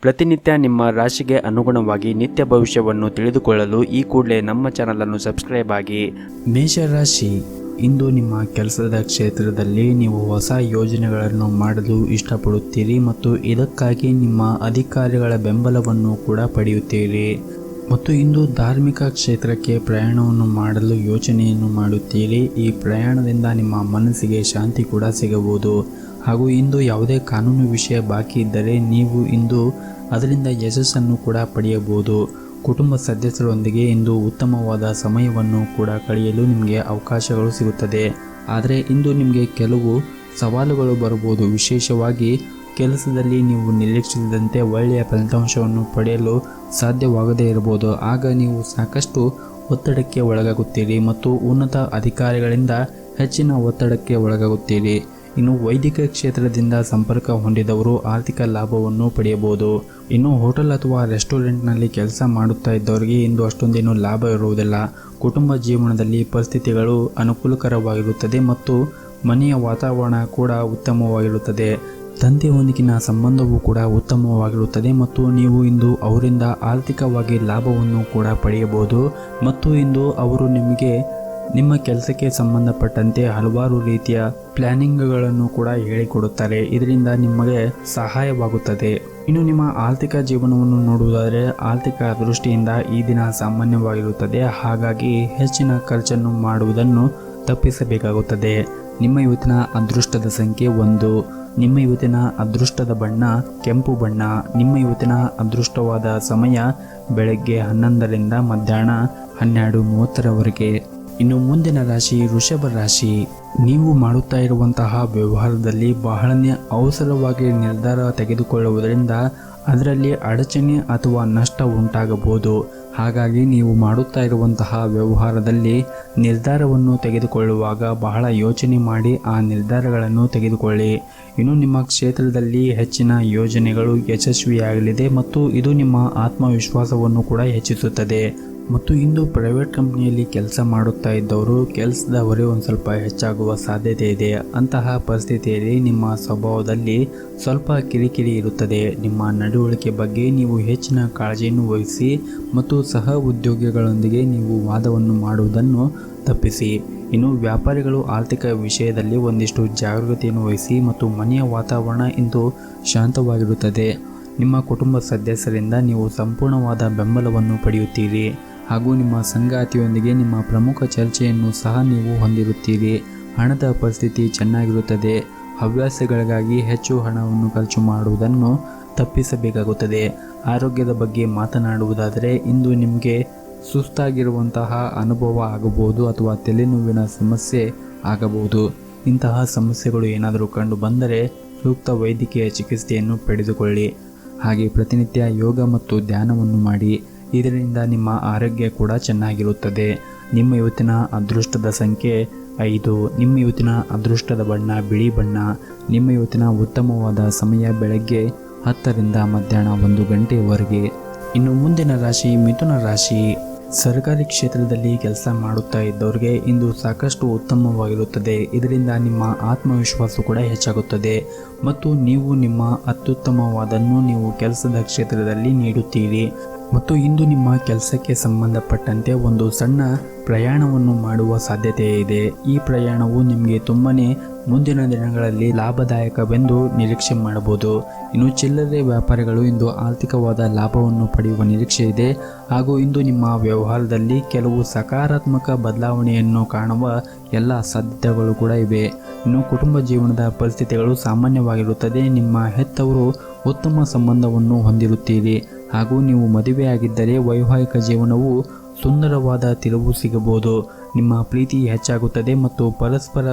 ಪ್ರತಿನಿತ್ಯ ನಿಮ್ಮ ರಾಶಿಗೆ ಅನುಗುಣವಾಗಿ ನಿತ್ಯ ಭವಿಷ್ಯವನ್ನು ತಿಳಿದುಕೊಳ್ಳಲು ಈ ಕೂಡಲೇ ನಮ್ಮ ಚಾನಲನ್ನು ಸಬ್ಸ್ಕ್ರೈಬ್ ಆಗಿ. ಮೇಷರಾಶಿ, ಇಂದು ನಿಮ್ಮ ಕೆಲಸದ ಕ್ಷೇತ್ರದಲ್ಲಿ ನೀವು ಹೊಸ ಯೋಜನೆಗಳನ್ನು ಮಾಡಲು ಇಷ್ಟಪಡುತ್ತೀರಿ ಮತ್ತು ಇದಕ್ಕಾಗಿ ನಿಮ್ಮ ಅಧಿಕಾರಿಗಳ ಬೆಂಬಲವನ್ನು ಕೂಡ ಪಡೆಯುತ್ತೀರಿ. ಮತ್ತು ಇಂದು ಧಾರ್ಮಿಕ ಕ್ಷೇತ್ರಕ್ಕೆ ಪ್ರಯಾಣವನ್ನು ಮಾಡಲು ಯೋಚನೆಯನ್ನು ಮಾಡುತ್ತೀರಿ. ಈ ಪ್ರಯಾಣದಿಂದ ನಿಮ್ಮ ಮನಸ್ಸಿಗೆ ಶಾಂತಿ ಕೂಡ ಸಿಗಬಹುದು. ಹಾಗೂ ಇಂದು ಯಾವುದೇ ಕಾನೂನು ವಿಷಯ ಬಾಕಿ ಇದ್ದರೆ ನೀವು ಇಂದು ಅದರಿಂದ ಯಶಸ್ಸನ್ನು ಕೂಡ ಪಡೆಯಬಹುದು. ಕುಟುಂಬ ಸದಸ್ಯರೊಂದಿಗೆ ಇಂದು ಉತ್ತಮವಾದ ಸಮಯವನ್ನು ಕೂಡ ಕಳೆಯಲು ನಿಮಗೆ ಅವಕಾಶಗಳು ಸಿಗುತ್ತದೆ. ಆದರೆ ಇಂದು ನಿಮಗೆ ಕೆಲವು ಸವಾಲುಗಳು ಬರಬಹುದು. ವಿಶೇಷವಾಗಿ ಕೆಲಸದಲ್ಲಿ ನೀವು ನಿರೀಕ್ಷಿಸಿದಂತೆ ಒಳ್ಳೆಯ ಫಲಿತಾಂಶವನ್ನು ಪಡೆಯಲು ಸಾಧ್ಯವಾಗದೇ ಇರಬಹುದು. ಆಗ ನೀವು ಸಾಕಷ್ಟು ಒತ್ತಡಕ್ಕೆ ಒಳಗಾಗುತ್ತೀರಿ ಮತ್ತು ಉನ್ನತ ಅಧಿಕಾರಿಗಳಿಂದ ಹೆಚ್ಚಿನ ಒತ್ತಡಕ್ಕೆ ಒಳಗಾಗುತ್ತೀರಿ. ಇನ್ನು ವೈದ್ಯಕೀಯ ಕ್ಷೇತ್ರದಿಂದ ಸಂಪರ್ಕ ಹೊಂದಿದವರು ಆರ್ಥಿಕ ಲಾಭವನ್ನು ಪಡೆಯಬಹುದು. ಇನ್ನು ಹೋಟೆಲ್ ಅಥವಾ ರೆಸ್ಟೋರೆಂಟ್ನಲ್ಲಿ ಕೆಲಸ ಮಾಡುತ್ತಾ ಇದ್ದವರಿಗೆ ಇಂದು ಅಷ್ಟೊಂದೇನು ಲಾಭ ಇರುವುದಿಲ್ಲ. ಕುಟುಂಬ ಜೀವನದಲ್ಲಿ ಪರಿಸ್ಥಿತಿಗಳು ಅನುಕೂಲಕರವಾಗಿರುತ್ತದೆ ಮತ್ತು ಮನೆಯ ವಾತಾವರಣ ಕೂಡ ಉತ್ತಮವಾಗಿರುತ್ತದೆ. ತಂದೆಯೊಂದಿಗಿನ ಸಂಬಂಧವೂ ಕೂಡ ಉತ್ತಮವಾಗಿರುತ್ತದೆ ಮತ್ತು ನೀವು ಇಂದು ಅವರಿಂದ ಆರ್ಥಿಕವಾಗಿ ಲಾಭವನ್ನು ಕೂಡ ಪಡೆಯಬಹುದು. ಮತ್ತು ಇಂದು ಅವರು ನಿಮಗೆ ನಿಮ್ಮ ಕೆಲಸಕ್ಕೆ ಸಂಬಂಧಪಟ್ಟಂತೆ ಹಲವಾರು ರೀತಿಯ ಪ್ಲಾನಿಂಗ್ಗಳನ್ನು ಕೂಡ ಹೇಳಿಕೊಡುತ್ತಾರೆ. ಇದರಿಂದ ನಿಮಗೆ ಸಹಾಯವಾಗುತ್ತದೆ. ಇನ್ನು ನಿಮ್ಮ ಆರ್ಥಿಕ ಜೀವನವನ್ನು ನೋಡುವುದಾದರೆ ಆರ್ಥಿಕ ದೃಷ್ಟಿಯಿಂದ ಈ ದಿನ ಸಾಮಾನ್ಯವಾಗಿರುತ್ತದೆ. ಹಾಗಾಗಿ ಹೆಚ್ಚಿನ ಖರ್ಚನ್ನು ಮಾಡುವುದನ್ನು ತಪ್ಪಿಸಬೇಕಾಗುತ್ತದೆ. ನಿಮ್ಮ ಇವತ್ತಿನ ಅದೃಷ್ಟದ ಸಂಖ್ಯೆ 1. ನಿಮ್ಮ ಇವತ್ತಿನ ಅದೃಷ್ಟದ ಬಣ್ಣ ಕೆಂಪು ಬಣ್ಣ. ನಿಮ್ಮ ಇವತ್ತಿನ ಅದೃಷ್ಟವಾದ ಸಮಯ ಬೆಳಗ್ಗೆ 11ರಿಂದ ಮಧ್ಯಾಹ್ನ 12:30ರವರೆಗೆ. ಇನ್ನು ಮುಂದಿನ ರಾಶಿ ವೃಷಭ ರಾಶಿ. ನೀವು ಮಾಡುತ್ತಾ ಇರುವಂತಹ ವ್ಯವಹಾರದಲ್ಲಿ ಬಹಳನೇ ಅವಸರವಾಗಿ ನಿರ್ಧಾರ ತೆಗೆದುಕೊಳ್ಳುವುದರಿಂದ ಅದರಲ್ಲಿ ಅಡಚಣೆ ಅಥವಾ ನಷ್ಟ ಉಂಟಾಗಬಹುದು. ಹಾಗಾಗಿ ನೀವು ಮಾಡುತ್ತಾ ಇರುವಂತಹ ವ್ಯವಹಾರದಲ್ಲಿ ನಿರ್ಧಾರವನ್ನು ತೆಗೆದುಕೊಳ್ಳುವಾಗ ಬಹಳ ಯೋಚನೆ ಮಾಡಿ ಆ ನಿರ್ಧಾರಗಳನ್ನು ತೆಗೆದುಕೊಳ್ಳಿ. ಇನ್ನು ನಿಮ್ಮ ಕ್ಷೇತ್ರದಲ್ಲಿ ಹೆಚ್ಚಿನ ಯೋಜನೆಗಳು ಯಶಸ್ವಿಯಾಗಲಿದೆ ಮತ್ತು ಇದು ನಿಮ್ಮ ಆತ್ಮವಿಶ್ವಾಸವನ್ನು ಕೂಡ ಹೆಚ್ಚಿಸುತ್ತದೆ. ಮತ್ತು ಇಂದು ಪ್ರೈವೇಟ್ ಕಂಪ್ನಿಯಲ್ಲಿ ಕೆಲಸ ಮಾಡುತ್ತಾ ಇದ್ದವರು ಕೆಲಸದ ಹೊರೆ ಒಂದು ಸ್ವಲ್ಪ ಹೆಚ್ಚಾಗುವ ಸಾಧ್ಯತೆ ಇದೆ. ಅಂತಹ ಪರಿಸ್ಥಿತಿಯಲ್ಲಿ ನಿಮ್ಮ ಸ್ವಭಾವದಲ್ಲಿ ಸ್ವಲ್ಪ ಕಿರಿಕಿರಿ ಇರುತ್ತದೆ. ನಿಮ್ಮ ನಡವಳಿಕೆ ಬಗ್ಗೆ ನೀವು ಹೆಚ್ಚಿನ ಕಾಳಜಿಯನ್ನು ವಹಿಸಿ ಮತ್ತು ಸಹ ಉದ್ಯೋಗಿಗಳೊಂದಿಗೆ ನೀವು ವಾದವನ್ನು ಮಾಡುವುದನ್ನು ತಪ್ಪಿಸಿ. ಇನ್ನು ವ್ಯಾಪಾರಿಗಳು ಆರ್ಥಿಕ ವಿಷಯದಲ್ಲಿ ಒಂದಿಷ್ಟು ಜಾಗೃತಿಯನ್ನು ವಹಿಸಿ ಮತ್ತು ಮನೆಯ ವಾತಾವರಣ ಇಂದು ಶಾಂತವಾಗಿರುತ್ತದೆ. ನಿಮ್ಮ ಕುಟುಂಬ ಸದಸ್ಯರಿಂದ ನೀವು ಸಂಪೂರ್ಣವಾದ ಬೆಂಬಲವನ್ನು ಪಡೆಯುತ್ತೀರಿ ಹಾಗೂ ನಿಮ್ಮ ಸಂಗಾತಿಯೊಂದಿಗೆ ನಿಮ್ಮ ಪ್ರಮುಖ ಚರ್ಚೆಯನ್ನು ಸಹ ನೀವು ಹೊಂದಿರುತ್ತೀರಿ. ಹಣದ ಪರಿಸ್ಥಿತಿ ಚೆನ್ನಾಗಿರುತ್ತದೆ. ಹವ್ಯಾಸಗಳಿಗಾಗಿ ಹೆಚ್ಚು ಹಣವನ್ನು ಖರ್ಚು ಮಾಡುವುದನ್ನು ತಪ್ಪಿಸಬೇಕಾಗುತ್ತದೆ. ಆರೋಗ್ಯದ ಬಗ್ಗೆ ಮಾತನಾಡುವುದಾದರೆ ಇಂದು ನಿಮಗೆ ಸುಸ್ತಾಗಿರುವಂತಹ ಅನುಭವ ಆಗಬಹುದು ಅಥವಾ ತಲೆನೋವಿನ ಸಮಸ್ಯೆ ಆಗಬಹುದು. ಇಂತಹ ಸಮಸ್ಯೆಗಳು ಏನಾದರೂ ಕಂಡು ಬಂದರೆ ಸೂಕ್ತ ವೈದ್ಯಕೀಯ ಚಿಕಿತ್ಸೆಯನ್ನು ಪಡೆದುಕೊಳ್ಳಿ. ಹಾಗೆ ಪ್ರತಿನಿತ್ಯ ಯೋಗ ಮತ್ತು ಧ್ಯಾನವನ್ನು ಮಾಡಿ. ಇದರಿಂದ ನಿಮ್ಮ ಆರೋಗ್ಯ ಕೂಡ ಚೆನ್ನಾಗಿರುತ್ತದೆ. ನಿಮ್ಮ ಇವತ್ತಿನ ಅದೃಷ್ಟದ ಸಂಖ್ಯೆ 5. ನಿಮ್ಮ ಇವತ್ತಿನ ಅದೃಷ್ಟದ ಬಣ್ಣ ಬಿಳಿ ಬಣ್ಣ. ನಿಮ್ಮ ಇವತ್ತಿನ ಉತ್ತಮವಾದ ಸಮಯ ಬೆಳಗ್ಗೆ 10ರಿಂದ ಮಧ್ಯಾಹ್ನ 1 ಗಂಟೆಯವರೆಗೆ. ಇನ್ನು ಮುಂದಿನ ರಾಶಿ ಮಿಥುನ ರಾಶಿ. ಸರ್ಕಾರಿ ಕ್ಷೇತ್ರದಲ್ಲಿ ಕೆಲಸ ಮಾಡುತ್ತಾ ಇದ್ದವರಿಗೆ ಇಂದು ಸಾಕಷ್ಟು ಉತ್ತಮವಾಗಿರುತ್ತದೆ. ಇದರಿಂದ ನಿಮ್ಮ ಆತ್ಮವಿಶ್ವಾಸ ಕೂಡ ಹೆಚ್ಚಾಗುತ್ತದೆ ಮತ್ತು ನೀವು ನಿಮ್ಮ ಅತ್ಯುತ್ತಮವಾದನ್ನು ನೀವು ಕೆಲಸದ ಕ್ಷೇತ್ರದಲ್ಲಿ ನೀಡುತ್ತೀರಿ. ಮತ್ತು ಇಂದು ನಿಮ್ಮ ಕೆಲಸಕ್ಕೆ ಸಂಬಂಧಪಟ್ಟಂತೆ ಒಂದು ಸಣ್ಣ ಪ್ರಯಾಣವನ್ನು ಮಾಡುವ ಸಾಧ್ಯತೆ ಇದೆ. ಈ ಪ್ರಯಾಣವು ನಿಮಗೆ ತುಂಬನೇ ಮುಂದಿನ ದಿನಗಳಲ್ಲಿ ಲಾಭದಾಯಕವೆಂದು ನಿರೀಕ್ಷೆ ಮಾಡಬಹುದು. ಇನ್ನು ಚಿಲ್ಲರೆ ವ್ಯಾಪಾರಿಗಳು ಇಂದು ಆರ್ಥಿಕವಾದ ಲಾಭವನ್ನು ಪಡೆಯುವ ನಿರೀಕ್ಷೆ ಇದೆ ಹಾಗೂ ಇಂದು ನಿಮ್ಮ ವ್ಯವಹಾರದಲ್ಲಿ ಕೆಲವು ಸಕಾರಾತ್ಮಕ ಬದಲಾವಣೆಯನ್ನು ಕಾಣುವ ಎಲ್ಲ ಸಾಧ್ಯತೆಗಳು ಕೂಡ ಇವೆ. ಇನ್ನು ಕುಟುಂಬ ಜೀವನದ ಪರಿಸ್ಥಿತಿಗಳು ಸಾಮಾನ್ಯವಾಗಿರುತ್ತದೆ. ನಿಮ್ಮ ಹೆತ್ತವರು ಉತ್ತಮ ಸಂಬಂಧವನ್ನು ಹೊಂದಿರುತ್ತೀರಿ ಹಾಗೂ ನೀವು ಮದುವೆಯಾಗಿದ್ದರೆ ವೈವಾಹಿಕ ಜೀವನವು ಸುಂದರವಾದ ತಿರುವು ಸಿಗಬಹುದು. ನಿಮ್ಮ ಪ್ರೀತಿ ಹೆಚ್ಚಾಗುತ್ತದೆ ಮತ್ತು ಪರಸ್ಪರ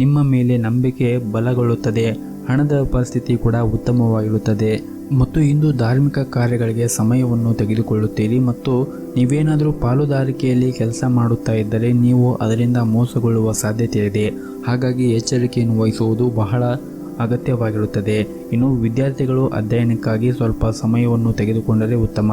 ನಿಮ್ಮ ಮೇಲೆ ನಂಬಿಕೆ ಬಲಗೊಳ್ಳುತ್ತದೆ. ಹಣದ ಪರಿಸ್ಥಿತಿ ಕೂಡ ಉತ್ತಮವಾಗಿರುತ್ತದೆ ಮತ್ತು ಇಂದು ಧಾರ್ಮಿಕ ಕಾರ್ಯಗಳಿಗೆ ಸಮಯವನ್ನು ತೆಗೆದುಕೊಳ್ಳುತ್ತೀರಿ. ಮತ್ತು ನೀವೇನಾದರೂ ಪಾಲುದಾರಿಕೆಯಲ್ಲಿ ಕೆಲಸ ಮಾಡುತ್ತಾ ಇದ್ದರೆ ನೀವು ಅದರಿಂದ ಮೋಸಗೊಳ್ಳುವ ಸಾಧ್ಯತೆ ಇದೆ. ಹಾಗಾಗಿ ಎಚ್ಚರಿಕೆಯನ್ನು ವಹಿಸುವುದು ಬಹಳ ಅಗತ್ಯವಾಗಿರುತ್ತದೆ. ಇನ್ನು ವಿದ್ಯಾರ್ಥಿಗಳು ಅಧ್ಯಯನಕ್ಕಾಗಿ ಸ್ವಲ್ಪ ಸಮಯವನ್ನು ತೆಗೆದುಕೊಂಡರೆ ಉತ್ತಮ.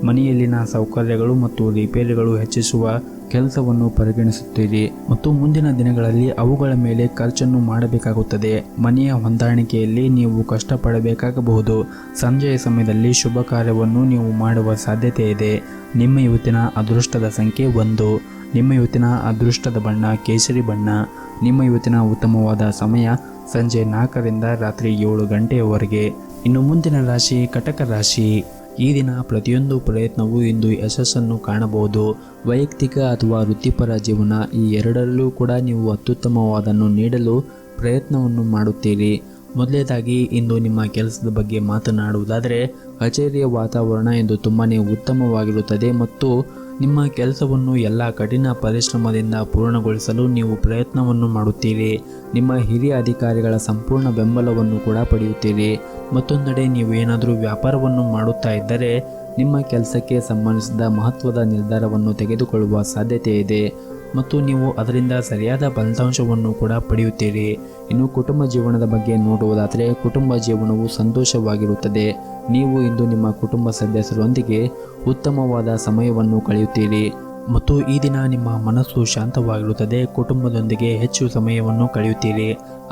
ಮನೆಯಲ್ಲಿನ ಸೌಕರ್ಯಗಳು ಮತ್ತು ರಿಪೇರಿಗಳು ಹೆಚ್ಚಿಸುವ ಕೆಲಸವನ್ನು ಪರಿಗಣಿಸುತ್ತೀರಿ ಮತ್ತು ಮುಂದಿನ ದಿನಗಳಲ್ಲಿ ಅವುಗಳ ಮೇಲೆ ಖರ್ಚನ್ನು ಮಾಡಬೇಕಾಗುತ್ತದೆ. ಮನೆಯ ಹೊಂದಾಣಿಕೆಯಲ್ಲಿ ನೀವು ಕಷ್ಟಪಡಬೇಕಾಗಬಹುದು. ಸಂಜೆಯ ಸಮಯದಲ್ಲಿ ಶುಭ ಕಾರ್ಯವನ್ನು ನೀವು ಮಾಡುವ ಸಾಧ್ಯತೆ ಇದೆ. ನಿಮ್ಮ ಇವತ್ತಿನ ಅದೃಷ್ಟದ ಸಂಖ್ಯೆ 1. ನಿಮ್ಮ ಇವತ್ತಿನ ಅದೃಷ್ಟದ ಬಣ್ಣ ಕೇಸರಿ ಬಣ್ಣ. ನಿಮ್ಮ ಇವತ್ತಿನ ಉತ್ತಮವಾದ ಸಮಯ ಸಂಜೆ 4 ರಿಂದ ರಾತ್ರಿ 7 ಗಂಟೆಯವರೆಗೆ. ಇನ್ನು ಮುಂದಿನ ರಾಶಿ ಕಟಕ ರಾಶಿ. ಈ ದಿನ ಪ್ರತಿಯೊಂದು ಪ್ರಯತ್ನವೂ ಇಂದು ಯಶಸ್ಸನ್ನು ಕಾಣಬಹುದು. ವೈಯಕ್ತಿಕ ಅಥವಾ ವೃತ್ತಿಪರ ಜೀವನ ಈ ಎರಡರಲ್ಲೂ ಕೂಡ ನೀವು ಅತ್ಯುತ್ತಮವಾದನ್ನು ನೀಡಲು ಪ್ರಯತ್ನವನ್ನು ಮಾಡುತ್ತೀರಿ. ಮೊದಲನೇದಾಗಿ ಇಂದು ನಿಮ್ಮ ಕೆಲಸದ ಬಗ್ಗೆ ಮಾತನಾಡುವುದಾದರೆ ಕಚೇರಿಯ ವಾತಾವರಣ ಇಂದು ತುಂಬಾ ಉತ್ತಮವಾಗಿರುತ್ತದೆ ಮತ್ತು ನಿಮ್ಮ ಕೆಲಸವನ್ನು ಎಲ್ಲ ಕಠಿಣ ಪರಿಶ್ರಮದಿಂದ ಪೂರ್ಣಗೊಳಿಸಲು ನೀವು ಪ್ರಯತ್ನವನ್ನು ಮಾಡುತ್ತೀರಿ. ನಿಮ್ಮ ಹಿರಿಯ ಅಧಿಕಾರಿಗಳ ಸಂಪೂರ್ಣ ಬೆಂಬಲವನ್ನು ಕೂಡ ಪಡೆಯುತ್ತೀರಿ. ಮತ್ತೊಂದೆಡೆ ನೀವು ಏನಾದರೂ ವ್ಯಾಪಾರವನ್ನು ಮಾಡುತ್ತಾ ಇದ್ದರೆ ನಿಮ್ಮ ಕೆಲಸಕ್ಕೆ ಸಂಬಂಧಿಸಿದ ಮಹತ್ವದ ನಿರ್ಧಾರವನ್ನು ತೆಗೆದುಕೊಳ್ಳುವ ಸಾಧ್ಯತೆ ಇದೆ ಮತ್ತು ನೀವು ಅದರಿಂದ ಸರಿಯಾದ ಫಲಿತಾಂಶವನ್ನು ಕೂಡ ಪಡೆಯುತ್ತೀರಿ. ಇನ್ನು ಕುಟುಂಬ ಜೀವನದ ಬಗ್ಗೆ ನೋಡುವುದಾದರೆ ಕುಟುಂಬ ಜೀವನವು ಸಂತೋಷವಾಗಿರುತ್ತದೆ. ನೀವು ಇಂದು ನಿಮ್ಮ ಕುಟುಂಬ ಸದಸ್ಯರೊಂದಿಗೆ ಉತ್ತಮವಾದ ಸಮಯವನ್ನು ಕಳೆಯುತ್ತೀರಿ ಮತ್ತು ಈ ದಿನ ನಿಮ್ಮ ಮನಸ್ಸು ಶಾಂತವಾಗಿರುತ್ತದೆ. ಕುಟುಂಬದೊಂದಿಗೆ ಹೆಚ್ಚು ಸಮಯವನ್ನು ಕಳೆಯುತ್ತೀರಿ.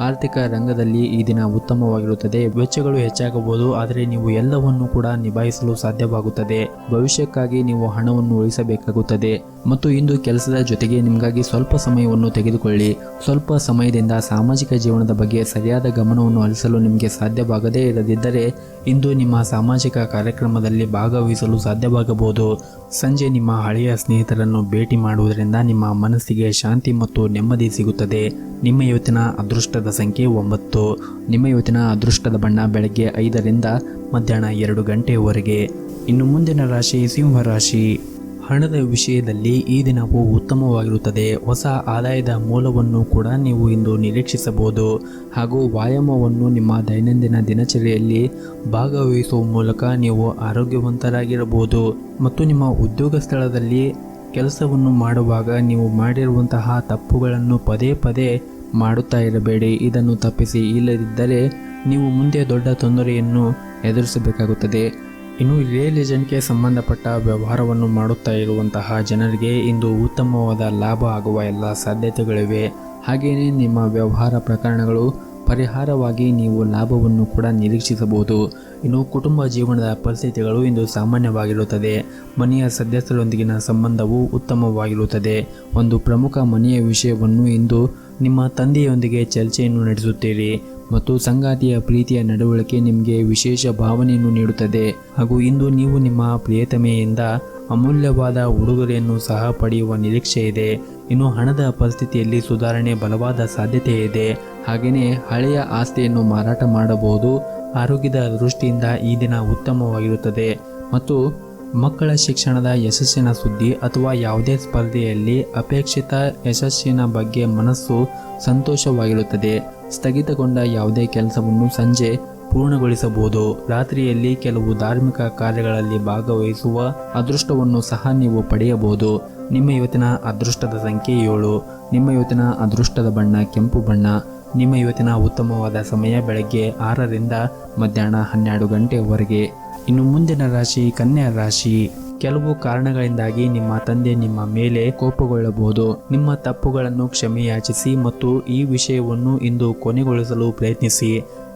ಆರ್ಥಿಕ ರಂಗದಲ್ಲಿ ಈ ದಿನ ಉತ್ತಮವಾಗಿರುತ್ತದೆ. ವೆಚ್ಚಗಳು ಹೆಚ್ಚಾಗಬಹುದು, ಆದರೆ ನೀವು ಎಲ್ಲವನ್ನು ಕೂಡ ನಿಭಾಯಿಸಲು ಸಾಧ್ಯವಾಗುತ್ತದೆ. ಭವಿಷ್ಯಕ್ಕಾಗಿ ನೀವು ಹಣವನ್ನು ಉಳಿಸಬೇಕಾಗುತ್ತದೆ ಮತ್ತು ಇಂದು ಕೆಲಸದ ಜೊತೆಗೆ ನಿಮಗಾಗಿ ಸ್ವಲ್ಪ ಸಮಯವನ್ನು ತೆಗೆದುಕೊಳ್ಳಿ. ಸ್ವಲ್ಪ ಸಮಯದಿಂದ ಸಾಮಾಜಿಕ ಜೀವನದ ಬಗ್ಗೆ ಸರಿಯಾದ ಗಮನವನ್ನು ಹರಿಸಲು ನಿಮಗೆ ಸಾಧ್ಯವಾಗದೇ ಇರದಿದ್ದರೆ ಇಂದು ನಿಮ್ಮ ಸಾಮಾಜಿಕ ಕಾರ್ಯಕ್ರಮದಲ್ಲಿ ಭಾಗವಹಿಸಲು ಸಾಧ್ಯವಾಗಬಹುದು. ಸಂಜೆ ನಿಮ್ಮ ಹಳೆಯ ಸ್ನೇಹಿತರನ್ನು ಭೇಟಿ ಮಾಡುವುದರಿಂದ ನಿಮ್ಮ ಮನಸ್ಸಿಗೆ ಶಾಂತಿ ಮತ್ತು ನೆಮ್ಮದಿ ಸಿಗುತ್ತದೆ. ನಿಮ್ಮ ಇವತ್ತಿನ ಅದೃಷ್ಟದ ಸಂಖ್ಯೆ 9. ನಿಮ್ಮ ಇವತ್ತಿನ ಅದೃಷ್ಟದ ಬಣ್ಣ ಬೆಳಗ್ಗೆ 5 ರಿಂದ ಮಧ್ಯಾಹ್ನ 2 ಗಂಟೆಯವರೆಗೆ. ಇನ್ನು ಮುಂದಿನ ರಾಶಿ ಸಿಂಹ ರಾಶಿ. ಹಣದ ವಿಷಯದಲ್ಲಿ ಈ ದಿನವು ಉತ್ತಮವಾಗಿರುತ್ತದೆ. ಹೊಸ ಆದಾಯದ ಮೂಲವನ್ನು ಕೂಡ ನೀವು ಇಂದು ನಿರೀಕ್ಷಿಸಬಹುದು ಹಾಗೂ ವ್ಯಾಯಾಮವನ್ನು ನಿಮ್ಮ ದೈನಂದಿನ ದಿನಚರಿಯಲ್ಲಿ ಭಾಗವಹಿಸುವ ಮೂಲಕ ನೀವು ಆರೋಗ್ಯವಂತರಾಗಿರಬಹುದು ಮತ್ತು ನಿಮ್ಮ ಉದ್ಯೋಗ ಸ್ಥಳದಲ್ಲಿ ಕೆಲಸವನ್ನು ಮಾಡುವಾಗ ನೀವು ಮಾಡಿರುವಂತಹ ತಪ್ಪುಗಳನ್ನು ಪದೇ ಪದೇ ಮಾಡುತ್ತಾ ಇರಬೇಡಿ. ಇದನ್ನು ತಪ್ಪಿಸಿ, ಇಲ್ಲದಿದ್ದರೆ ನೀವು ಮುಂದೆ ದೊಡ್ಡ ತೊಂದರೆಯನ್ನು ಎದುರಿಸಬೇಕಾಗುತ್ತದೆ. ಇನ್ನು ರಿಯಲ್ ಎಸ್ಟೇಟ್ಗೆ ಸಂಬಂಧಪಟ್ಟ ವ್ಯವಹಾರವನ್ನು ಮಾಡುತ್ತಾ ಇರುವಂತಹ ಜನರಿಗೆ ಇಂದು ಉತ್ತಮವಾದ ಲಾಭ ಆಗುವ ಎಲ್ಲ ಸಾಧ್ಯತೆಗಳಿವೆ. ಹಾಗೆಯೇ ನಿಮ್ಮ ವ್ಯವಹಾರ ಪ್ರಕರಣಗಳು ಪರಿಹಾರವಾಗಿ ನೀವು ಲಾಭವನ್ನು ಕೂಡ ನಿರೀಕ್ಷಿಸಬಹುದು. ಇನ್ನು ಕುಟುಂಬ ಜೀವನದ ಪರಿಸ್ಥಿತಿಗಳು ಇಂದು ಸಾಮಾನ್ಯವಾಗಿರುತ್ತದೆ. ಮನೆಯ ಸದಸ್ಯರೊಂದಿಗಿನ ಸಂಬಂಧವು ಉತ್ತಮವಾಗಿರುತ್ತದೆ. ಒಂದು ಪ್ರಮುಖ ಮನೆಯ ವಿಷಯವನ್ನು ಇಂದು ನಿಮ್ಮ ತಂದೆಯೊಂದಿಗೆ ಚರ್ಚೆಯನ್ನು ನಡೆಸುತ್ತೀರಿ ಮತ್ತು ಸಂಗಾತಿಯ ಪ್ರೀತಿಯ ನಡವಳಿಕೆ ನಿಮಗೆ ವಿಶೇಷ ಭಾವನೆಯನ್ನು ನೀಡುತ್ತದೆ ಹಾಗೂ ಇಂದು ನೀವು ನಿಮ್ಮ ಪ್ರಿಯತಮೆಯಿಂದ ಅಮೂಲ್ಯವಾದ ಉಡುಗೊರೆಯನ್ನು ಸಹ ಪಡೆಯುವ ನಿರೀಕ್ಷೆ ಇದೆ. ಇನ್ನು ಹಣದ ಪರಿಸ್ಥಿತಿಯಲ್ಲಿ ಸುಧಾರಣೆ ಬಲವಾದ ಸಾಧ್ಯತೆ ಇದೆ. ಹಾಗೆಯೇ ಹಳೆಯ ಆಸ್ತಿಯನ್ನು ಮಾರಾಟ ಮಾಡಬಹುದು. ಆರೋಗ್ಯದ ದೃಷ್ಟಿಯಿಂದ ಈ ದಿನ ಉತ್ತಮವಾಗಿರುತ್ತದೆ ಮತ್ತು ಮಕ್ಕಳ ಶಿಕ್ಷಣದ ಯಶಸ್ಸಿನ ಸುದ್ದಿ ಅಥವಾ ಯಾವುದೇ ಸ್ಪರ್ಧೆಯಲ್ಲಿ ಅಪೇಕ್ಷಿತ ಯಶಸ್ಸಿನ ಬಗ್ಗೆ ಮನಸ್ಸು ಸಂತೋಷವಾಗಿರುತ್ತದೆ. ಸ್ಥಗಿತಗೊಂಡ ಯಾವುದೇ ಕೆಲಸವನ್ನು ಸಂಜೆ ಪೂರ್ಣಗೊಳಿಸಬಹುದು. ರಾತ್ರಿಯಲ್ಲಿ ಕೆಲವು ಧಾರ್ಮಿಕ ಕಾರ್ಯಗಳಲ್ಲಿ ಭಾಗವಹಿಸುವ ಅದೃಷ್ಟವನ್ನು ಸಹ ನೀವು ಪಡೆಯಬಹುದು. ನಿಮ್ಮ ಇವತ್ತಿನ ಅದೃಷ್ಟದ ಸಂಖ್ಯೆ 7. ನಿಮ್ಮ ಇವತ್ತಿನ ಅದೃಷ್ಟದ ಬಣ್ಣ ಕೆಂಪು ಬಣ್ಣ. ನಿಮ್ಮ ಇವತ್ತಿನ ಉತ್ತಮವಾದ ಸಮಯ ಬೆಳಗ್ಗೆ 6 ರಿಂದ ಮಧ್ಯಾಹ್ನ 12 ಗಂಟೆಯವರೆಗೆ. ಇನ್ನು ಮುಂದಿನ ರಾಶಿ ಕನ್ಯಾ ರಾಶಿ. ಕೆಲವು ಕಾರಣಗಳಿಂದಾಗಿ ನಿಮ್ಮ ತಂದೆ ನಿಮ್ಮ ಮೇಲೆ ಕೋಪಗೊಳ್ಳಬಹುದು. ನಿಮ್ಮ ತಪ್ಪುಗಳನ್ನು ಕ್ಷಮೆಯಾಚಿಸಿ ಮತ್ತು ಈ ವಿಷಯವನ್ನು ಇಂದು ಕೊನೆಗೊಳಿಸಲು ಪ್ರಯತ್ನಿಸಿ.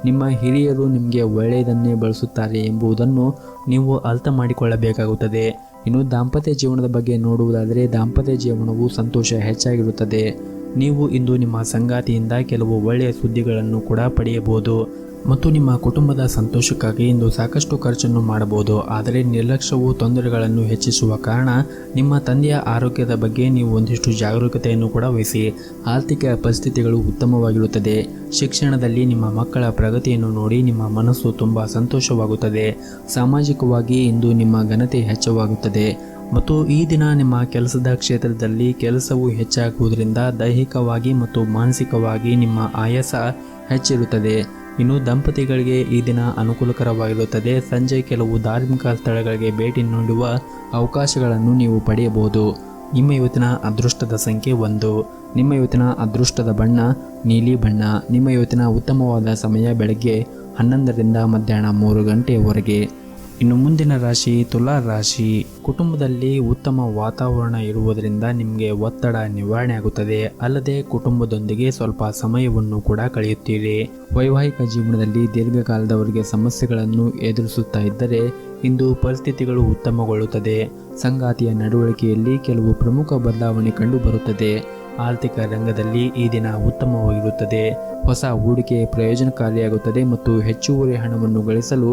ನಿಮ್ಮ ಹಿರಿಯರು ನಿಮಗೆ ಒಳ್ಳೆಯದನ್ನೇ ಬಳಸುತ್ತಾರೆ ಎಂಬುದನ್ನು ನೀವು ಅರ್ಥ ಮಾಡಿಕೊಳ್ಳಬೇಕಾಗುತ್ತದೆ. ಇನ್ನು ದಾಂಪತ್ಯ ಜೀವನದ ಬಗ್ಗೆ ನೋಡುವುದಾದರೆ ದಾಂಪತ್ಯ ಜೀವನವು ಸಂತೋಷ ಹೆಚ್ಚಾಗಿರುತ್ತದೆ. ನೀವು ಇಂದು ನಿಮ್ಮ ಸಂಗಾತಿಯಿಂದ ಕೆಲವು ಒಳ್ಳೆಯ ಸುದ್ದಿಗಳನ್ನು ಕೂಡ ಪಡೆಯಬಹುದು ಮತ್ತು ನಿಮ್ಮ ಕುಟುಂಬದ ಸಂತೋಷಕ್ಕಾಗಿ ಇಂದು ಸಾಕಷ್ಟು ಖರ್ಚನ್ನು ಮಾಡಬಹುದು. ಆದರೆ ನಿರ್ಲಕ್ಷ್ಯವು ತೊಂದರೆಗಳನ್ನು ಹೆಚ್ಚಿಸುವ ಕಾರಣ ನಿಮ್ಮ ತಂದೆಯ ಆರೋಗ್ಯದ ಬಗ್ಗೆ ನೀವು ಒಂದಿಷ್ಟು ಜಾಗರೂಕತೆಯನ್ನು ಕೂಡ ವಹಿಸಿ. ಆರ್ಥಿಕ ಪರಿಸ್ಥಿತಿಗಳು ಉತ್ತಮವಾಗಿರುತ್ತದೆ. ಶಿಕ್ಷಣದಲ್ಲಿ ನಿಮ್ಮ ಮಕ್ಕಳ ಪ್ರಗತಿಯನ್ನು ನೋಡಿ ನಿಮ್ಮ ಮನಸ್ಸು ತುಂಬ ಸಂತೋಷವಾಗುತ್ತದೆ. ಸಾಮಾಜಿಕವಾಗಿ ಇಂದು ನಿಮ್ಮ ಘನತೆ ಹೆಚ್ಚಾಗುತ್ತದೆ ಮತ್ತು ಈ ದಿನ ನಿಮ್ಮ ಕೆಲಸದ ಕ್ಷೇತ್ರದಲ್ಲಿ ಕೆಲಸವು ಹೆಚ್ಚಾಗುವುದರಿಂದ ದೈಹಿಕವಾಗಿ ಮತ್ತು ಮಾನಸಿಕವಾಗಿ ನಿಮ್ಮ ಆಯಾಸ ಹೆಚ್ಚಿರುತ್ತದೆ. ಇನ್ನು ದಂಪತಿಗಳಿಗೆ ಈ ದಿನ ಅನುಕೂಲಕರವಾಗಿರುತ್ತದೆ. ಸಂಜೆ ಕೆಲವು ಧಾರ್ಮಿಕ ಸ್ಥಳಗಳಿಗೆ ಭೇಟಿ ನೀಡುವ ಅವಕಾಶಗಳನ್ನು ನೀವು ಪಡೆಯಬಹುದು ನಿಮ್ಮ ಇವತ್ತಿನ ಅದೃಷ್ಟದ ಸಂಖ್ಯೆ 1. ನಿಮ್ಮ ಇವತ್ತಿನ ಅದೃಷ್ಟದ ಬಣ್ಣ ನೀಲಿ ಬಣ್ಣ. ನಿಮ್ಮ ಇವತ್ತಿನ ಉತ್ತಮವಾದ ಸಮಯ ಬೆಳಗ್ಗೆ 11ರಿಂದ ಮಧ್ಯಾಹ್ನ 3 ಗಂಟೆಯವರೆಗೆ. ಇನ್ನು ಮುಂದಿನ ರಾಶಿ ತುಲಾ ರಾಶಿ. ಕುಟುಂಬದಲ್ಲಿ ಉತ್ತಮ ವಾತಾವರಣ ಇರುವುದರಿಂದ ನಿಮಗೆ ಒತ್ತಡ ನಿವಾರಣೆ ಆಗುತ್ತದೆ. ಅಲ್ಲದೆ ಕುಟುಂಬದೊಂದಿಗೆ ಸ್ವಲ್ಪ ಸಮಯವನ್ನು ಕೂಡ ಕಳೆಯುತ್ತೀರಿ. ವೈವಾಹಿಕ ಜೀವನದಲ್ಲಿ ದೀರ್ಘಕಾಲದವರೆಗೆ ಸಮಸ್ಯೆಗಳನ್ನು ಎದುರಿಸುತ್ತಾ ಇದ್ದರೆ ಇಂದು ಪರಿಸ್ಥಿತಿಗಳು ಉತ್ತಮಗೊಳ್ಳುತ್ತದೆ. ಸಂಗಾತಿಯ ನಡವಳಿಕೆಯಲ್ಲಿ ಕೆಲವು ಪ್ರಮುಖ ಬದಲಾವಣೆ ಕಂಡುಬರುತ್ತದೆ. ಆರ್ಥಿಕ ರಂಗದಲ್ಲಿ ಈ ದಿನ ಉತ್ತಮವಾಗಿರುತ್ತದೆ. ಹೊಸ ಹೂಡಿಕೆ ಪ್ರಯೋಜನಕಾರಿಯಾಗುತ್ತದೆ ಮತ್ತು ಹೆಚ್ಚುವರಿ ಹಣವನ್ನು ಗಳಿಸಲು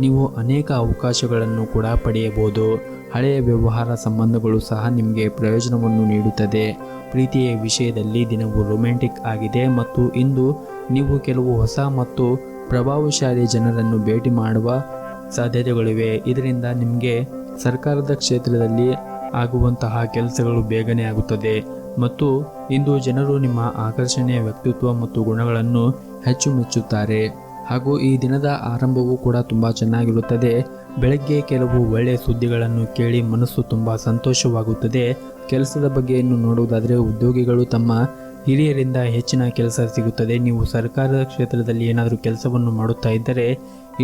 ನೀವು ಅನೇಕ ಅವಕಾಶಗಳನ್ನು ಕೂಡ ಪಡೆಯಬಹುದು. ಹಳೆಯ ವ್ಯವಹಾರ ಸಂಬಂಧಗಳು ಸಹ ನಿಮಗೆ ಪ್ರಯೋಜನವನ್ನು ನೀಡುತ್ತದೆ. ಪ್ರೀತಿಯ ವಿಷಯದಲ್ಲಿ ದಿನವು ರೊಮ್ಯಾಂಟಿಕ್ ಆಗಿದೆ ಮತ್ತು ಇಂದು ನೀವು ಕೆಲವು ಹೊಸ ಮತ್ತು ಪ್ರಭಾವಶಾಲಿ ಜನರನ್ನು ಭೇಟಿ ಮಾಡುವ ಸಾಧ್ಯತೆಗಳಿವೆ. ಇದರಿಂದ ನಿಮಗೆ ಸರ್ಕಾರದ ಕ್ಷೇತ್ರದಲ್ಲಿ ಆಗುವಂತಹ ಕೆಲಸಗಳು ಬೇಗನೆ ಆಗುತ್ತದೆ ಮತ್ತು ಇಂದು ಜನರು ನಿಮ್ಮ ಆಕರ್ಷಣೆಯ ವ್ಯಕ್ತಿತ್ವ ಮತ್ತು ಗುಣಗಳನ್ನು ಹೆಚ್ಚು ಮೆಚ್ಚುತ್ತಾರೆ. ಹಾಗೂ ಈ ದಿನದ ಆರಂಭವೂ ಕೂಡ ತುಂಬ ಚೆನ್ನಾಗಿರುತ್ತದೆ. ಬೆಳಗ್ಗೆ ಕೆಲವು ಒಳ್ಳೆಯ ಸುದ್ದಿಗಳನ್ನು ಕೇಳಿ ಮನಸ್ಸು ತುಂಬ ಸಂತೋಷವಾಗುತ್ತದೆ. ಕೆಲಸದ ಬಗ್ಗೆಯನ್ನು ನೋಡುವುದಾದರೆ ಉದ್ಯೋಗಿಗಳು ತಮ್ಮ ಹಿರಿಯರಿಂದ ಹೆಚ್ಚಿನ ಕೆಲಸ ಸಿಗುತ್ತದೆ. ನೀವು ಸರ್ಕಾರದ ಕ್ಷೇತ್ರದಲ್ಲಿ ಏನಾದರೂ ಕೆಲಸವನ್ನು ಮಾಡುತ್ತಾ ಇದ್ದರೆ